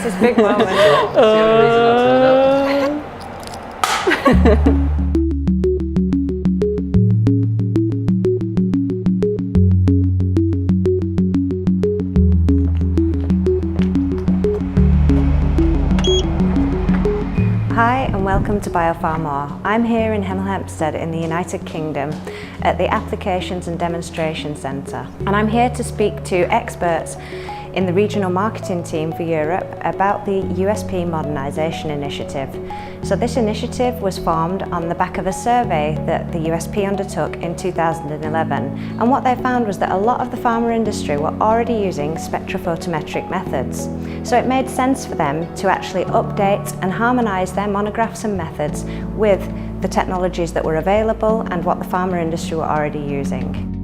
this big moment. Hi and welcome to BioPharMoore. I'm here in Hemel Hempstead in the United Kingdom at the Applications and Demonstration Centre, and I'm here to speak to experts in the regional marketing team for Europe about the USP modernisation initiative. So this initiative was formed on the back of a survey that the USP undertook in 2011, and what they found was that a lot of the pharma industry were already using spectrophotometric methods. So it made sense for them to actually update and harmonise their monographs and methods with the technologies that were available and what the pharma industry were already using.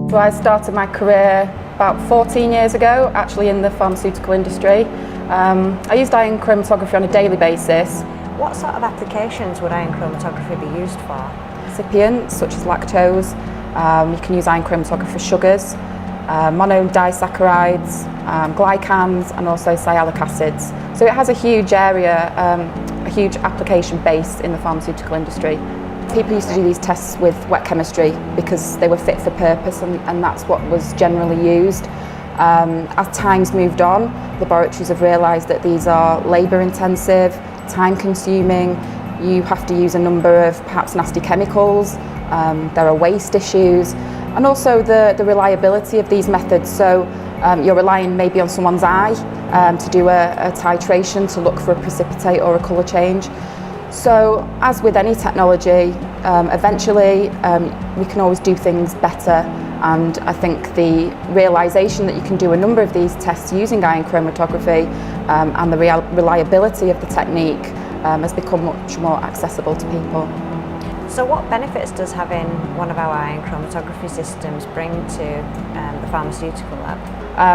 So I started my career about 14 years ago, actually in the pharmaceutical industry. I used ion chromatography on a daily basis. What sort of applications would ion chromatography be used for? Excipients such as lactose. You can use ion chromatography for sugars, monodisaccharides, glycans, and also sialic acids. So it has a huge area, a huge application base in the pharmaceutical industry. People used to do these tests with wet chemistry because they were fit for purpose, and that's what was generally used. As time's moved on, laboratories have realised that these are labour intensive, time consuming, you have to use a number of perhaps nasty chemicals, there are waste issues, and also the reliability of these methods. So you're relying maybe on someone's eye to do a titration to look for a precipitate or a colour change. So, as with any technology, eventually we can always do things better, and I think the realisation that you can do a number of these tests using ion chromatography and the reliability of the technique has become much more accessible to people. So what benefits does having one of our ion chromatography systems bring to the pharmaceutical lab?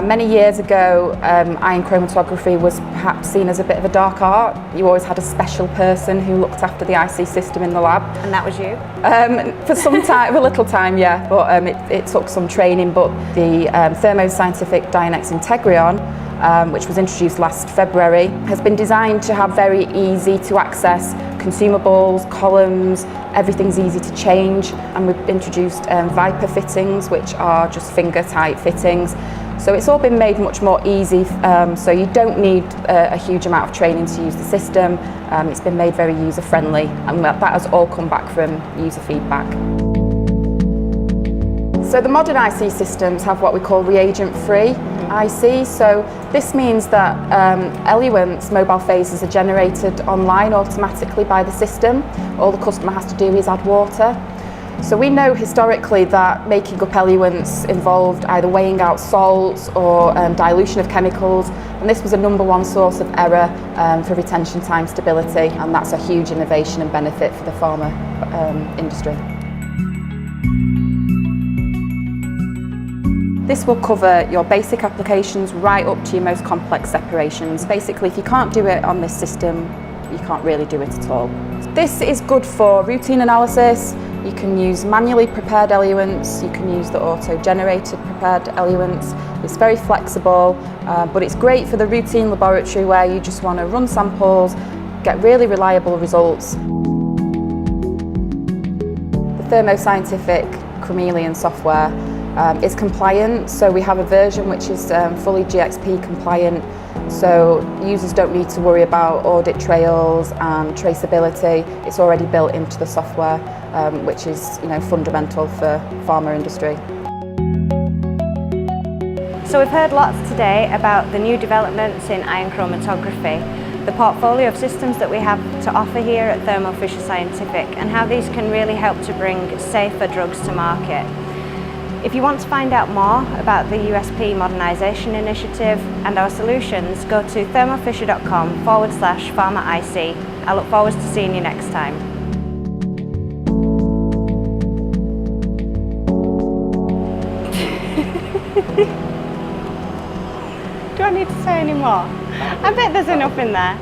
Many years ago, ion chromatography was perhaps seen as a bit of a dark art. You always had a special person who looked after the IC system in the lab. And that was you? For some time, a little time, yeah, but it took some training. But the Thermo Scientific Dionex Integrion, which was introduced last February, has been designed to have very easy to access consumables, columns, everything's easy to change, and we've introduced Viper fittings, which are just finger-tight fittings. So it's all been made much more easy, so you don't need a huge amount of training to use the system. It's been made very user-friendly, and that has all come back from user feedback. So the modern IC systems have what we call reagent-free IC. So this means that eluents, mobile phases, are generated online automatically by the system. All the customer has to do is add water. So we know historically that making up eluents involved either weighing out salts or dilution of chemicals, and this was a #1 source of error for retention time stability, and that's a huge innovation and benefit for the pharma industry. This will cover your basic applications right up to your most complex separations. Basically, if you can't do it on this system, you can't really do it at all. This is good for routine analysis. You can use manually prepared eluents, you can use the auto-generated prepared eluents. It's very flexible, but it's great for the routine laboratory where you just want to run samples, get really reliable results. The Thermo Scientific Chromeleon software is compliant, so we have a version which is fully GXP compliant, so users don't need to worry about audit trails and traceability. It's already built into the software, which is fundamental for pharma industry. So we've heard lots today about the new developments in ion chromatography, the portfolio of systems that we have to offer here at Thermo Fisher Scientific, and how these can really help to bring safer drugs to market. If you want to find out more about the USP modernisation initiative and our solutions, go to thermofisher.com/pharmaic. I look forward to seeing you next time. Do I need to say any more? I bet there's enough in there.